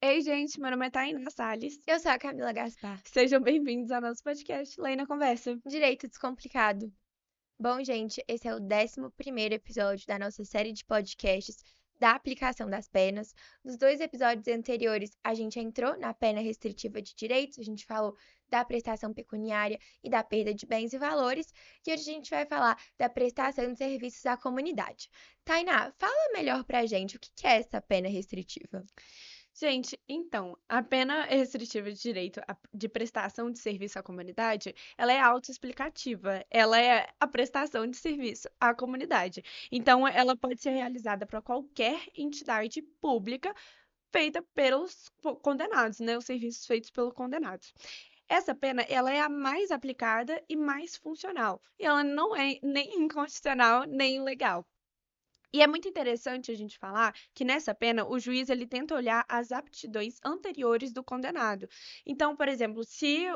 Ei, gente, meu nome é Tainá Salles. Eu sou a Camila Gaspar. Sejam bem-vindos ao nosso podcast Lei na Conversa. Direito Descomplicado. Bom, gente, esse é o 11º episódio da nossa série de podcasts da aplicação das penas. Nos 2 episódios anteriores, a gente entrou na pena restritiva de direitos, a gente falou da prestação pecuniária e da perda de bens e valores, e hoje a gente vai falar da prestação de serviços à comunidade. Tainá, fala melhor pra gente o que é essa pena restritiva. Gente, então, a pena restritiva de direito de prestação de serviço à comunidade, ela é autoexplicativa. Ela é a prestação de serviço à comunidade. Então, ela pode ser realizada para qualquer entidade pública feita pelos condenados, né? Os serviços feitos pelos condenados. Essa pena, ela é a mais aplicada e mais funcional. E ela não é nem inconstitucional, nem ilegal. E é muito interessante a gente falar que nessa pena o juiz ele tenta olhar as aptidões anteriores do condenado. Então, por exemplo, se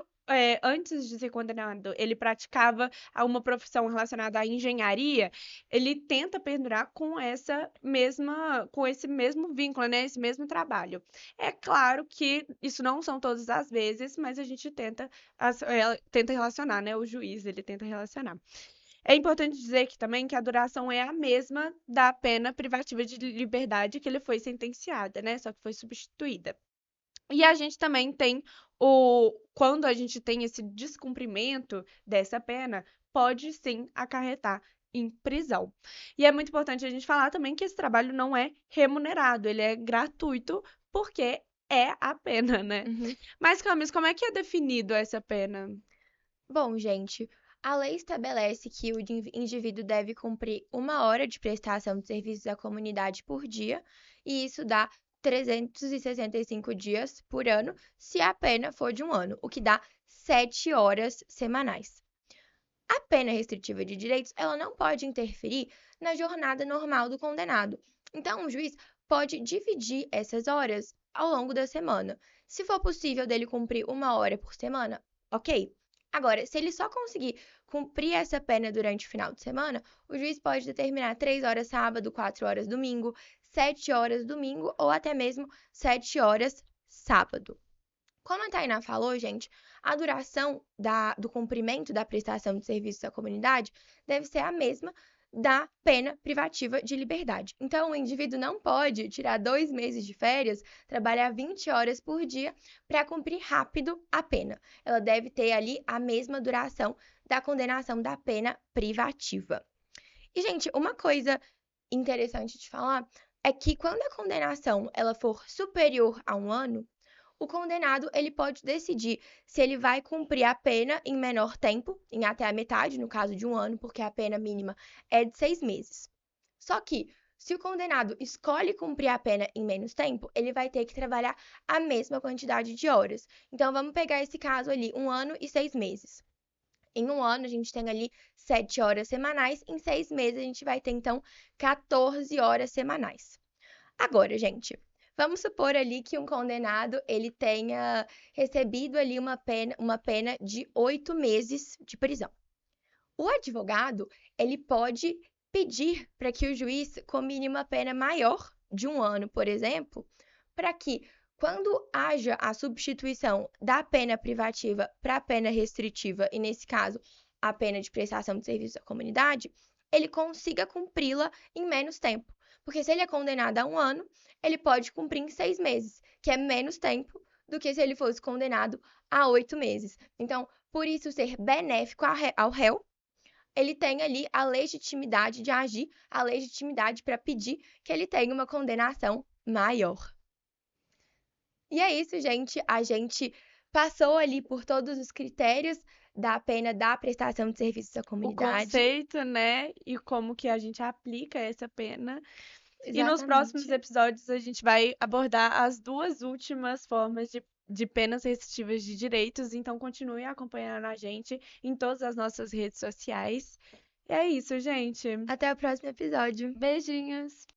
antes de ser condenado ele praticava uma profissão relacionada à engenharia, ele tenta pendurar com esse mesmo vínculo, né, esse mesmo trabalho. É claro que isso não são todas as vezes, mas a gente tenta relacionar, né, o juiz ele tenta relacionar. É importante dizer que também que a duração é a mesma da pena privativa de liberdade que ele foi sentenciada, né? Só que foi substituída. E a gente também tem quando a gente tem esse descumprimento dessa pena, pode sim acarretar em prisão. E é muito importante a gente falar também que esse trabalho não é remunerado, ele é gratuito porque é a pena, né? Uhum. Mas, Camis, como é que é definido essa pena? Bom, gente, a lei estabelece que o indivíduo deve cumprir 1 hora de prestação de serviços à comunidade por dia, e isso dá 365 dias por ano, se a pena for de 1 ano, o que dá 7 horas semanais. A pena restritiva de direitos, ela não pode interferir na jornada normal do condenado. Então, o juiz pode dividir essas horas ao longo da semana. Se for possível dele cumprir 1 hora por semana, ok. Agora, se ele só conseguir cumprir essa pena durante o final de semana, o juiz pode determinar 3 horas sábado, 4 horas domingo, 7 horas domingo ou até mesmo 7 horas sábado. Como a Tainá falou, gente, a duração do cumprimento da prestação de serviços à comunidade deve ser a mesma da pena privativa de liberdade. Então, o indivíduo não pode tirar 2 meses de férias, trabalhar 20 horas por dia para cumprir rápido a pena. Ela deve ter ali a mesma duração da condenação da pena privativa. E, gente, uma coisa interessante de falar é que quando a condenação ela for superior a 1 ano, o condenado ele pode decidir se ele vai cumprir a pena em menor tempo, em até a metade, no caso de 1 ano, porque a pena mínima é de 6 meses. Só que, se o condenado escolhe cumprir a pena em menos tempo, ele vai ter que trabalhar a mesma quantidade de horas. Então, vamos pegar esse caso ali, 1 ano e 6 meses. Em 1 ano, a gente tem ali 7 horas semanais, em 6 meses, a gente vai ter, então, 14 horas semanais. Agora, gente, vamos supor ali que um condenado ele tenha recebido ali uma pena de 8 meses de prisão. O advogado ele pode pedir para que o juiz comine uma pena maior de 1 ano, por exemplo, para que quando haja a substituição da pena privativa para a pena restritiva, e nesse caso a pena de prestação de serviço à comunidade, ele consiga cumpri-la em menos tempo. Porque se ele é condenado a 1 ano, ele pode cumprir em 6 meses, que é menos tempo do que se ele fosse condenado a 8 meses. Então, por isso ser benéfico ao réu, ele tem ali a legitimidade de agir, a legitimidade para pedir que ele tenha uma condenação maior. E é isso, gente. A gente passou ali por todos os critérios da pena da prestação de serviços à O comunidade. conceito, né, e como que a gente aplica essa pena. E nos próximos Exatamente. episódios a gente vai abordar as duas últimas formas de penas restritivas de direitos, então continue acompanhando a gente em todas as nossas redes sociais. E é isso, gente. Até o próximo episódio. Beijinhos!